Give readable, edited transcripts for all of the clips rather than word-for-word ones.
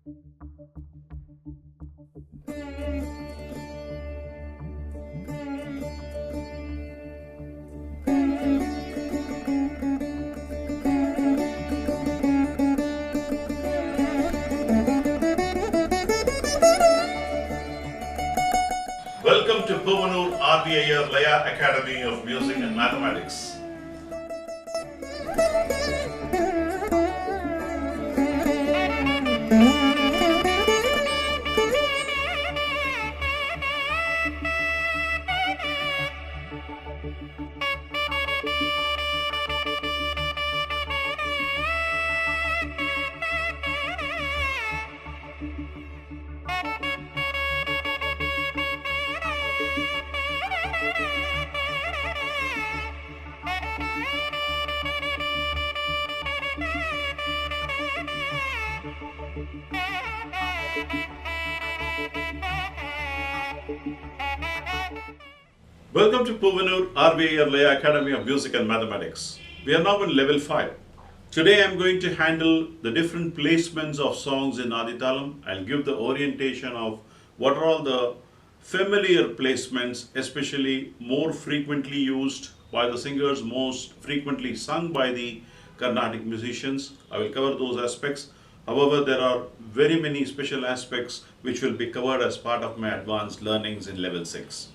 Welcome to Puvanur Aadhi Laya Academy of Music and Mathematics. Welcome to Puvanur Laya Academy of Music and Mathematics. We are now in level 5. Today I am going to handle the different placements of songs in Aadhi Thalam. I'll give the orientation of what are all the familiar placements, especially more frequently used by the singers, most frequently sung by the Carnatic musicians. I will cover those aspects. However, there are very many special aspects which will be covered as part of my advanced learnings in level 6,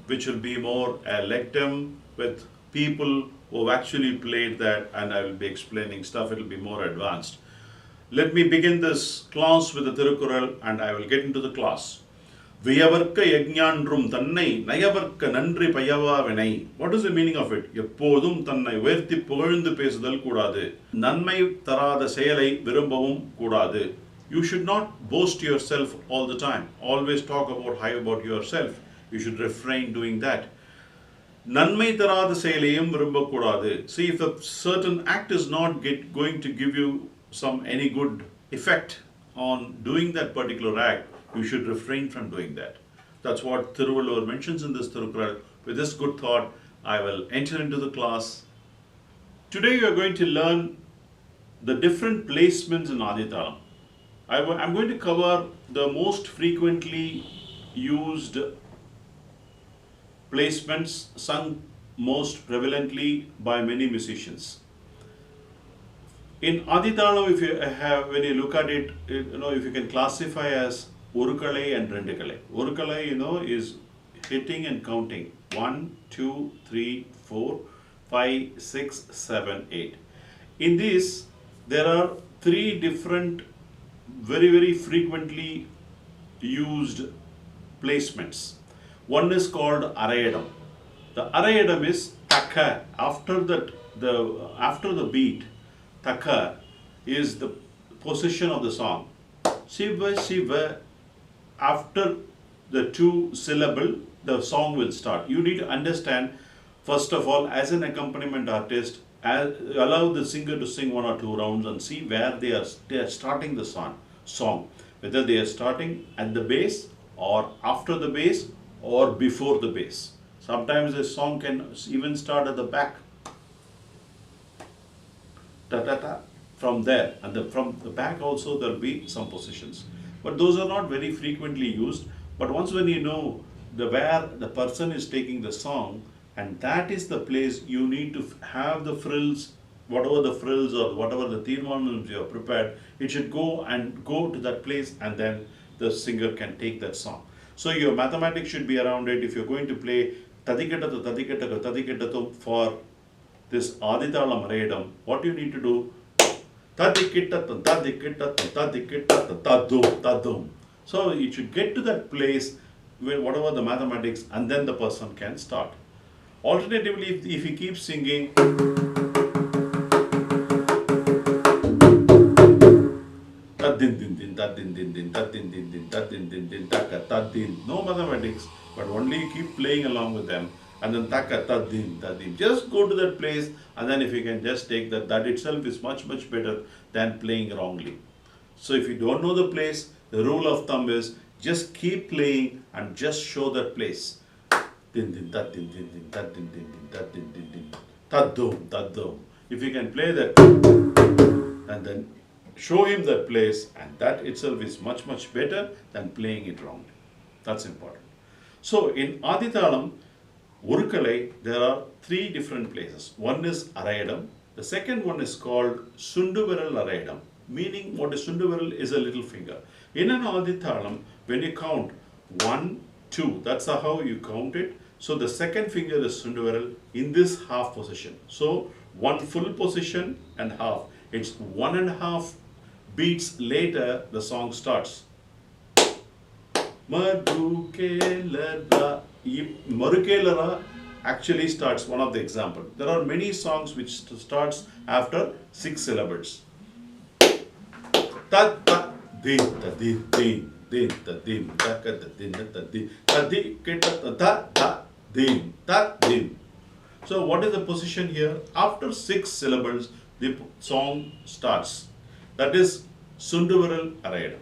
which will be more a lectum with people who have actually played that, and I will be explaining stuff. It will be more advanced. Let me begin this class with the Thirukural and I will get into the class. Viyavarka yajnandrum tannai nayavarka nandri payava vinai. What is the meaning of it? Eppodum tannai uerthi puகழ்ந்து பேசுதல் கூடாது. நன்மை தராத செயலை விரும்பவும் கூடாது. You should not boast yourself all the time. Always talk about high about yourself. You should refrain doing that. நன்மை தராத செயலையும் விரும்பக்கூடாது. See, if a certain act is not going to give you any good effect on doing that particular act, you should refrain from doing that. That's what Thiruvalur mentions in this Thirukural. With this good thought, I will enter into the class. Today you are going to learn the different placements in Aadhi Thalam. I'm going to cover the most frequently used placements sung most prevalently by many musicians. In Aadhi Thalam, when you look at it, if you can classify as Urukalai and Rendukalai. Urukalai, is hitting and counting 1, 2, 3, 4, 5, 6, 7, 8. In this, there are 3 different, very, very frequently used placements. One is called Arayadam. The Arayadam is Taka. After the beat, Taka is the position of the song. Shiva, Shiva. After the 2 syllable, the song will start. You need to understand, first of all, as an accompaniment artist, allow the singer to sing 1 or 2 rounds and see where they are starting the song. Whether they are starting at the bass or after the bass or before the bass. Sometimes a song can even start at the back. Ta-ta-ta. From there, and from the back also there will be some positions. But those are not very frequently used. But once when you know where the person is taking the song, and that is the place you need to have the frills, whatever the frills or whatever the tirmanams you have prepared, it should go to that place, and then the singer can take that song. So your mathematics should be around it. If you're going to play Tadiketatu, Tadiketatu, Tadiketatu for this Aadhi Thalam Arayadam, what you need to do, Tadiketatu, Tadiketatu, Tadiketatu, Tadum, Tadum. So you should get to that place where whatever the mathematics, and then the person can start. Alternatively, if he keeps singing, no mathematics, but only you keep playing along with them, and then taka tadim tadim. Just go to that place, and then if you can just take that itself is much better than playing wrongly. So if you don't know the place, the rule of thumb is just keep playing and just show that place. Din din that din din din that din din din that din din din tadum tadum. If you can play that, and then show him that place, and that itself is much better than playing it wrongly. That's important. So in Adithalam, Urukalai, there are three different places. One is Arayadam. The second one is called Sunduviral Arayadam, meaning what is Sunduviral is a little finger. In an Adithalam, when you count 1, 2, that's how you count it. So the second finger is Sunduviral in this half position. So one full position and half. It's 1.5 beats later the song starts. Marukelara actually starts one of the example. There are many songs which starts after 6 syllables. Ta ta din ta din din ta din ta ka ta din ta din ta di ke ta ta ta din ta din. So what is the position here? After 6 syllables, the song starts. That is Sunduviral Arayadam.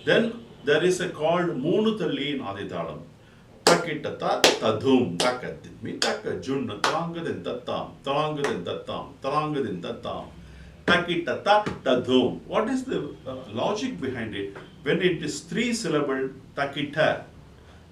Then there is a called Moonuthalli in Adithalam. Takitata tadhum takadimi takajunna talangadin tatam talangadin tatam talangadin tatam takitata tadhum. What is the logic behind it? When it is 3 syllable takita,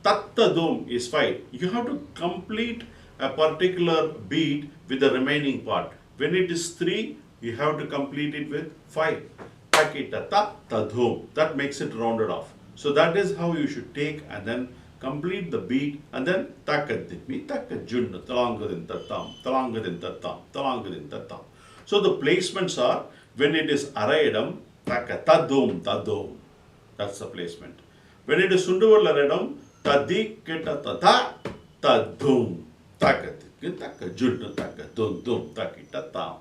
tattadhum is 5. You have to complete a particular beat with the remaining part. When it is 3, you have to complete it with 5. Takitata tadhum. That makes it rounded off. So that is how you should take and then complete the beat, and then takadimi takajunna talangadin tatam talangadin tatam talangadin tatam. So the placements are, when it is Arayadam, takatadum tadum. That's the placement. When it is Sunduviral Arayadam, tadi keta tata tadum takadimi takajunna takadum dum takitatam.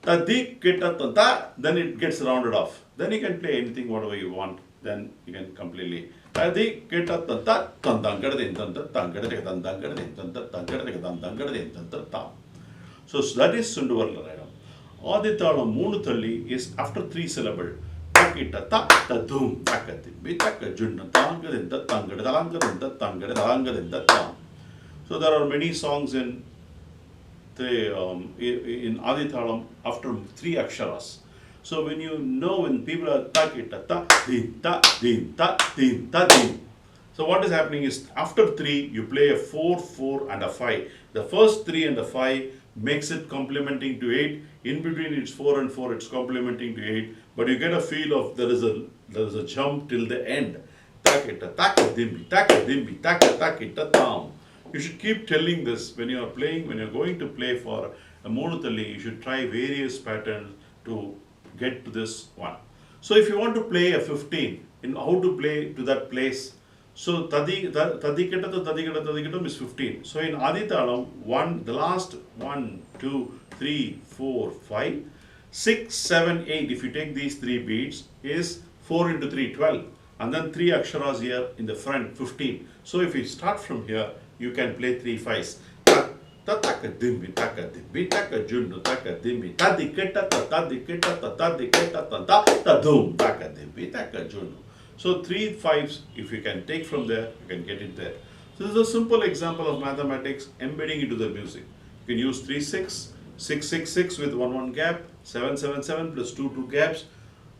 Tadi keta tata, then it gets rounded off. Then you can play anything whatever you want. Then you can completely. Aadhi keta tata tandangadin tanta tangadin tandangadin tanta tangadin tandangadin tam. So that is Sunduviral Arayadam. Adithalam Moonuthalli is after 3 syllable. Takita ta tadum takati bitaka junna tangadin tangadin tangadin tangadin tangadin tam. So there are many songs in Adithalam after 3 aksharas. So when you know, when people are takita ta din ta din ta din ta din. So what is happening is, after 3 you play a 4, 4 and a 5. The first 3 and the 5 makes it complementing to 8. In between it's 4 and 4, it's complementing to 8. But you get a feel of there is a jump till the end. Takita takadimbi takadimbi takita tam. You should keep telling this when you are playing, when you are going to play for a Moonuthalli. You should try various patterns to get to this one. So if you want to play a 15, in how to play to that place, so tadiketa is 15. So in Adithalam, the last 1, 2, 3, 4, 5, 6, 7, 8, if you take these 3 beats, is 4 into 3, 12. And then 3 aksharas here in the front, 15. So if you start from here, you can play 3 5s. Takadimbi takadimbi takajunnu takadimbi tadiketa tadiketa tadiketa tadum takadimbi takajunnu. So 3 5s, if you can take from there, you can get it there. So this is a simple example of mathematics embedding into the music. You can use 3 6, 6 6 6 with 1 1 gap, 7 7 7 plus 2 2 gaps.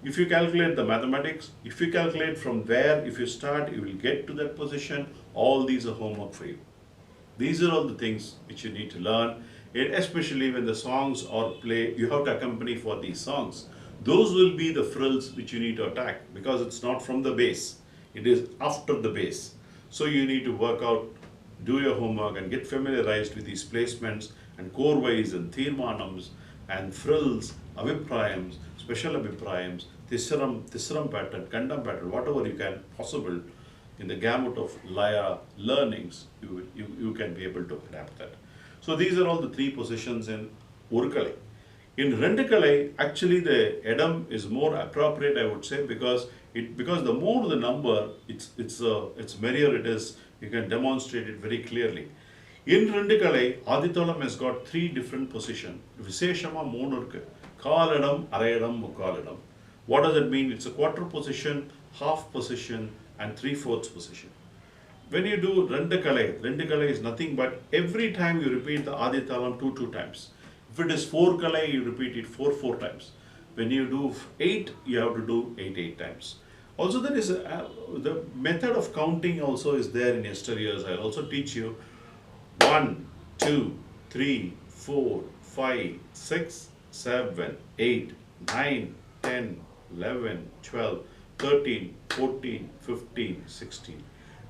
If you calculate the mathematics, if you calculate from where, if you start, you will get to that position. All these are homework for you. These are all the things which you need to learn, and especially when the songs are played, you have to accompany for these songs. Those will be the frills which you need to attack, because it's not from the bass, it is after the bass. So you need to work out, do your homework and get familiarized with these placements and chorwise and thirmanams and frills, abhiprayams, special abhiprayams, tisram pattern, kandam pattern, whatever you can possible. In the gamut of Laya learnings, you can be able to adapt that. So these are all the 3 positions in Urukalai. In Rendukalai, actually the Edam is more appropriate, I would say, because the more the number, it's merrier it is. You can demonstrate it very clearly. In Rendukalai, Adithalam has got 3 different positions. Visheshama Moonurku, Kaladam, Arayadam, Mukaladam. What does it mean? It's a quarter position, half position, and 3/4 position. When you do Rendukalai is nothing but every time you repeat the Adithalam 2 times. If it is 4 kalai, you repeat it 4 times. When you do 8, you have to do 8 times. Also, there is the method of counting also is there in yesterday's. I'll also teach you 1, 2, 3, 4, 5, 6, 7, 8, 9, 10, 11, 12, 13, 14, 15, 16.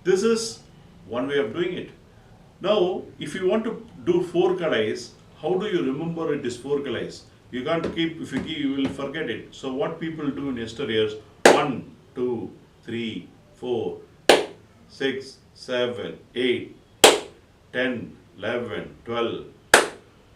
This is one way of doing it. Now, if you want to do 4 kadais, how do you remember it is 4 kadais? You can't keep, if you keep, you will forget it. So, what people do in yesterday's 1, 2, 3, 4, 6, 7, 8, 10, 11, 12,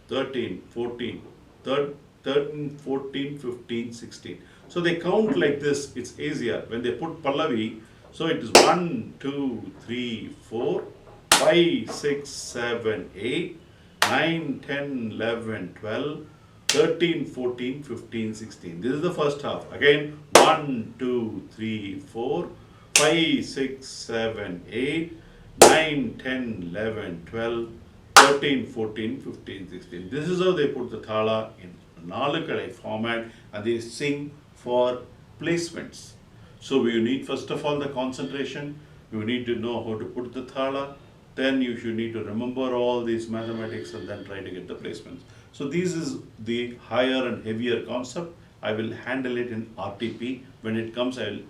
13, 14, 13, 14, 15, 16. So they count like this, it's easier. When they put Pallavi, so it is 1, 2, 3, 4, 5, 6, 7, 8, 9, 10, 11, 12, 13, 14, 15, 16. This is the first half. Again, 1, 2, 3, 4, 5, 6, 7, 8, 9, 10, 11, 12, 13, 14, 15, 16. This is how they put the thala in Nalakadai format and they sing for placements. So you need first of all the concentration, you need to know how to put the thala, then you should need to remember all these mathematics and then try to get the placements. So this is the higher and heavier concept. I will handle it in RTP. When it comes, I will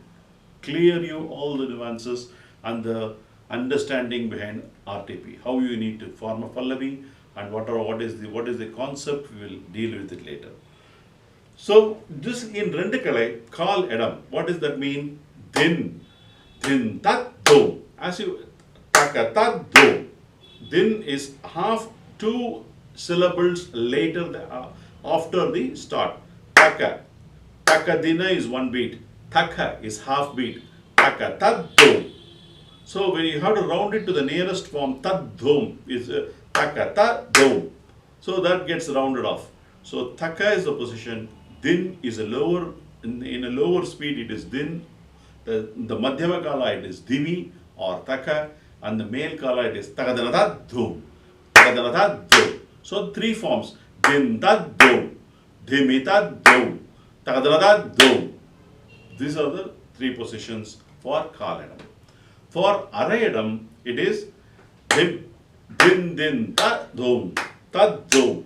clear you all the nuances and the understanding behind RTP. How you need to form a Pallavi and what is the concept, we will deal with it later. So this in Rendakalai, call Edam. What does that mean? Din tat do. As you taka tat do. Din is half 2 syllables later after the start. Taka. Taka dina is 1 beat. Taka is half beat. Taka tat do. So when you have to round it to the nearest form, tad dhum is taka tat do. So that gets rounded off. So taka is the position. Din is a lower, in a lower speed it is din. The madhyama kala it is dimi or taka, and the male kala it is takadanatat dhum. Takadanatat dhum. So 3 forms: din tat dhum, dhimi tat dhum, takadanatat dhum. These are the 3 positions for kaladam. For arayadam, it is din din tat dhum, tat dhum.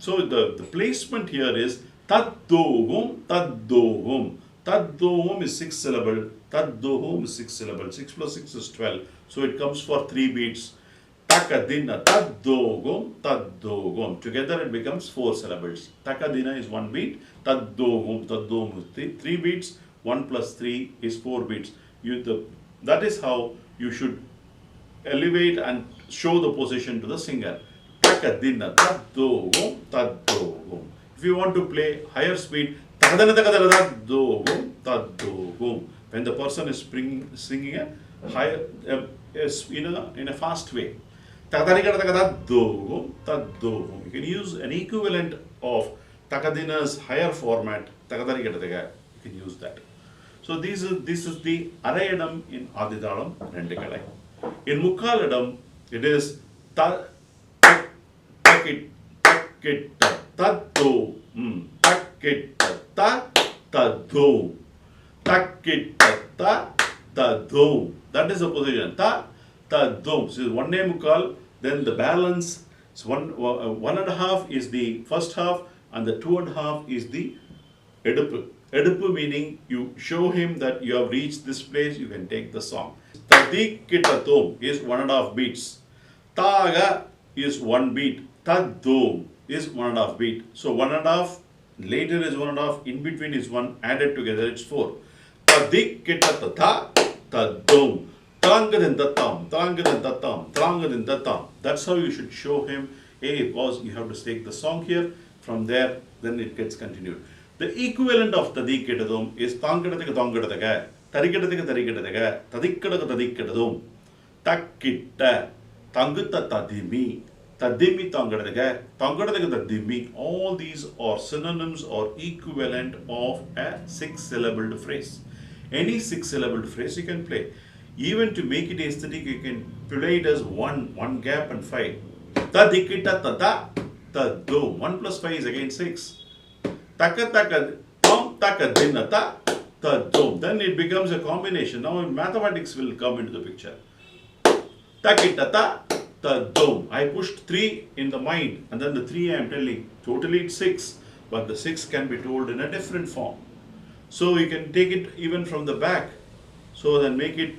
So the placement here is tad-do-hum, tad-do-hum. Tad-do-hum is 6 syllable, tad-do-hum is 6 syllable. 6 plus 6 is 12. So it comes for 3 beats. Takadina, tad-do-hum, tad-do-hum. Together it becomes 4 syllables. Takadina is 1 beat, tad-do-hum, tad-do-hum is 3 beats. 1 plus 3 is 4 beats. That is how you should elevate and show the position to the singer. Takadina, tad-do-hum, tad-do-hum. If you want to play higher speed, when the person is singing a higher, in a fast way, you can use an equivalent of Takadina's higher format. You can use that. So this is the Arayadam in Aadhi Thalam Rendakalai. In Mukkaladam, it is takit taddo, takit ta taddo, takit ta taddo. That is the position. Ta taddo. So one name mukkal, then the balance. So one and a half is the first half, and the 2.5 is the edupu. Edupu meaning you show him that you have reached this place, you can take the song. Tadikitatom is 1.5 beats. Taga is 1 beat. Taddo is 1.5 beat. So 1.5, later is 1.5, in between is 1, added together it's 4. Tadikitata tadom. Trangadin datam, trangadin datam, trangadin datam. That's how you should show him, hey, boss, you have to take the song here. From there, then it gets continued. The equivalent of tadikitadum is tangadataga tangadataga, tarikataka tarikataka, tadikkadaka tadikkadum, takitta, tangutta tadimi, tadimi tangadataga, tangadataga tadimi. All these are synonyms or equivalent of a 6-syllabled phrase. Any 6-syllabled phrase you can play. Even to make it aesthetic, you can play it as one gap and 5. Tadikita tada tadum. 1 plus 5 is again 6. Taka taka taka dinna ta dum. Then it becomes a combination. Now mathematics will come into the picture. Takita ta dum. I pushed 3 in the mind, and then the 3 I am telling. Totally it's 6, but the 6 can be told in a different form. So you can take it even from the back. So then make it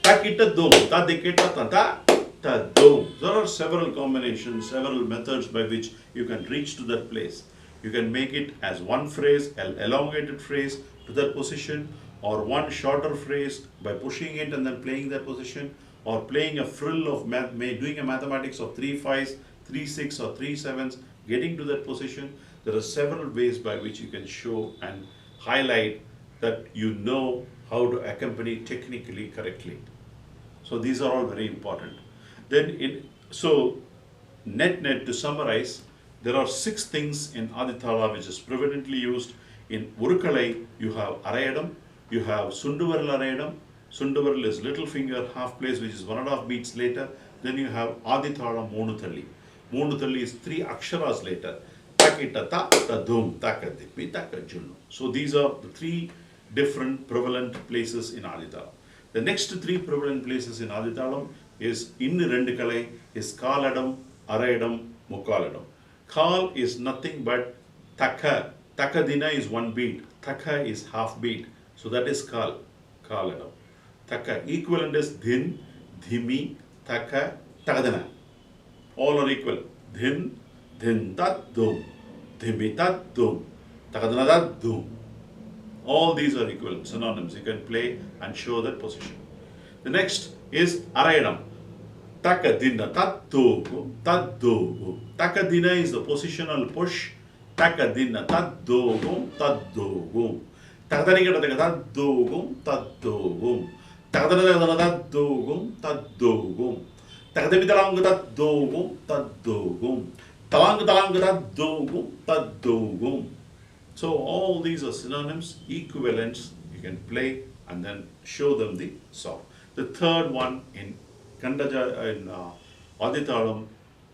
takita dum, tadikita ta dum. There are several combinations, several methods by which you can reach to that place. You can make it as one phrase, an elongated phrase to that position, or one shorter phrase by pushing it and then playing that position, or playing a frill of doing a mathematics of 3 5s, 3 6 or 3 7s, getting to that position. There are several ways by which you can show and highlight that you know how to accompany technically correctly. So these are all very important. Then net to summarize, there are 6 things in Adithala which is prevalently used. In Urukalai, you have Arayadam, you have Sunduvaral Arayadam. Sunduvaral is little finger, half place, which is 1.5 beats later. Then you have Adithala Monuthalli. Monuthalli is 3 aksharas later. Takita ta dum, takadipi, takajullu. So these are the 3 different prevalent places in Adithala. The next 3 prevalent places in Adithalam is in Rendukalai, is Kaladam, Arayadam, Mukaladam. Kal is nothing but Taka. Takadina is 1 beat. Taka is half beat. So that is Kal. Kaladam. Taka. Equivalent is Dhin, Dhimi, Taka, Takadana. All are equal. Dhin, Dhin tat dum. Dhimi tat dum. Takadana tat dum. All these are equal, synonyms. You can play and show that position. The next is Arayadam. Takadina tatdogu, taddogu. Takadina is the positional push. Takadina taddogu, taddogu. Takadanigadaka taddogu, taddogu. Takadana taddogu, taddogu. Takadabidalanga taddogu, taddogu. Talanga taddogu, taddogu. So all these are synonyms, equivalents. You can play and then show them the song. The third one in Adithalam,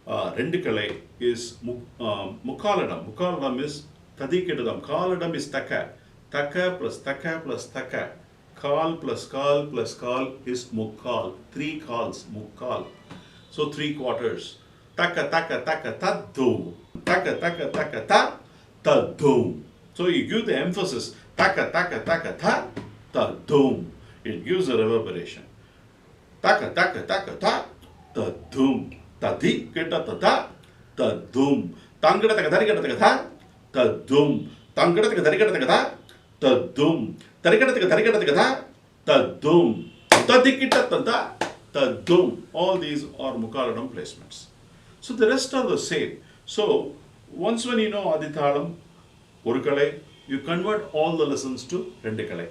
Rendukalai is Mukaladam. Mukaladam is Tadikidadam. Kaladam is Taka. Taka plus Taka plus Taka. Kal plus Kal plus Kal is Mukal. 3 Kals, Mukal. So 3 quarters. Taka taka taka taddu. Taka taka taka ta taddu. So you give the emphasis. Taka taka taka ta taddu. It gives a reverberation. Taka taka taka ta taddu. Tadi keta ta taddu. Tangada taka dari keta ta taddu. Tangada taka dari keta ta taddu. Tarikata taka dari keta ta taddu. Tadi keta ta taddu. All these are Mukaladam placements. So the rest are the same. So once when you know Adithalam, Urukalai, you convert all the lessons to Rendukalai.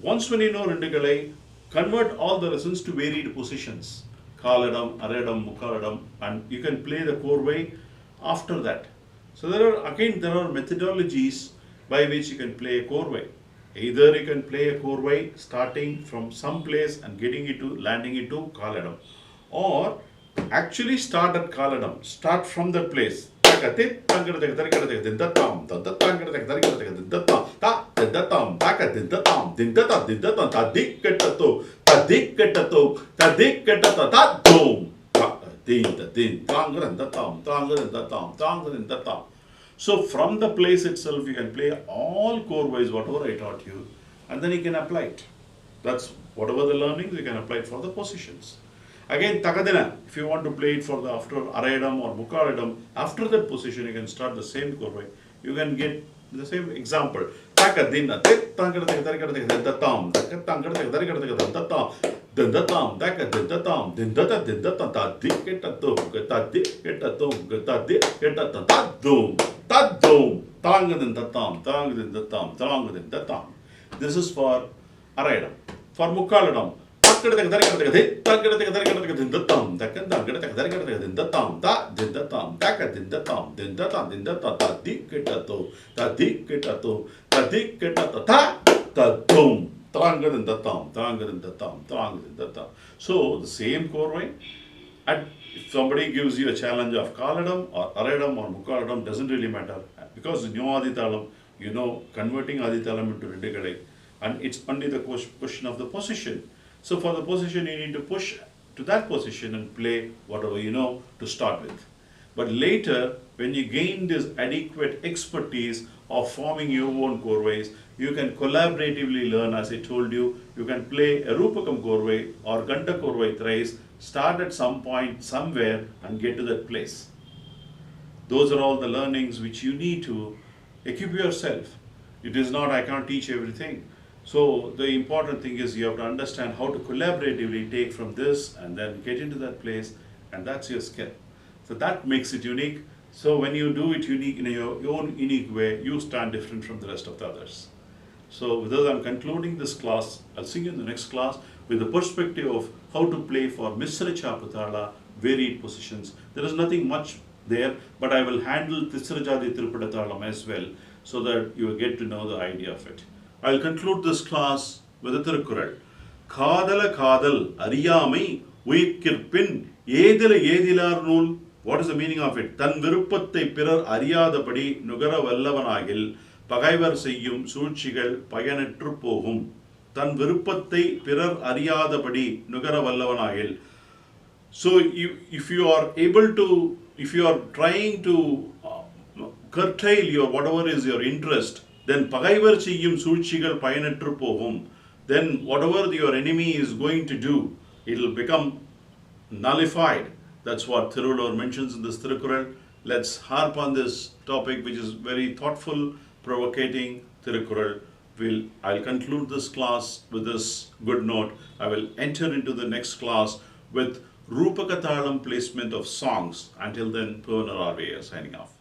Once when you know Rendukalai, convert all the lessons to varied positions. Kaladam, Arayadam, Mukaladam, and you can play the Korvai after that. So there are methodologies by which you can play a Korvai. Either you can play a Korvai starting from some place and landing it to Kaladam, or actually start at Kaladam, start from that place. So from the place itself you can play all Korvais, whatever I taught you, and then you can apply it. That's whatever the learnings, you can apply it for the positions. Again, Takadina, if you want to play it for the after Arayadam or Mukaladam, after that position you can start the same Korvai. You can get the same example. Takadina, tam, dindatam, dindatam, dindata, dindata, tadiketatum, tadum, tadum, tangadindatam. This is for Arayadam. For Mukaladam, so the same Korvai. And if somebody gives you a challenge of Kaladam or Arayadam or Mukaladam, doesn't really matter, because in Adithalam converting Adi Thalam into Rendigade, and it's only the question of the position. So for the position, you need to push to that position and play whatever you know to start with. But later, when you gain this adequate expertise of forming your own korvais, you can collaboratively learn, as I told you, you can play a Rupakam korvai or Ganda korvai thrice, start at some point, somewhere, and get to that place. Those are all the learnings which you need to equip yourself. It is not, I can't teach everything. So the important thing is you have to understand how to collaboratively take from this and then get into that place, and that's your skill. So that makes it unique. So when you do it unique in your own unique way, you stand different from the rest of the others. So with this, I'm concluding this class. I'll see you in the next class with the perspective of how to play for Misra Chapatala, varied positions. There is nothing much there, but I will handle Tisrajadi Tirupatatalam as well, so that you will get to know the idea of it. I'll conclude this class with a Tirukural. Kadala Kadal Ariyamai Uikirpin Edila Edilar Nul. What is the meaning of it? Tan Virupatte Pirar Ariyadapadi Nugara Vallavanagil Pagaivar Seyyum Sulchigal Payanetru Pohum. Tan Virupatte Pirar Ariyadapadi Nugara Vallavanagil. So if you are able to, if you are trying to curtail your whatever is your interest, then Pagaivar Seyyum Sulchigal Payanetru Pohum, then whatever your enemy is going to do, it will become nullified. That's what Thiruvallur mentions in this Thirukkural. Let's harp on this topic, which is very thoughtful, provocating Thirukkural. I'll conclude this class with this good note. I will enter into the next class with Rupaka Thalam placement of songs. Until then, Purnar RVA signing off.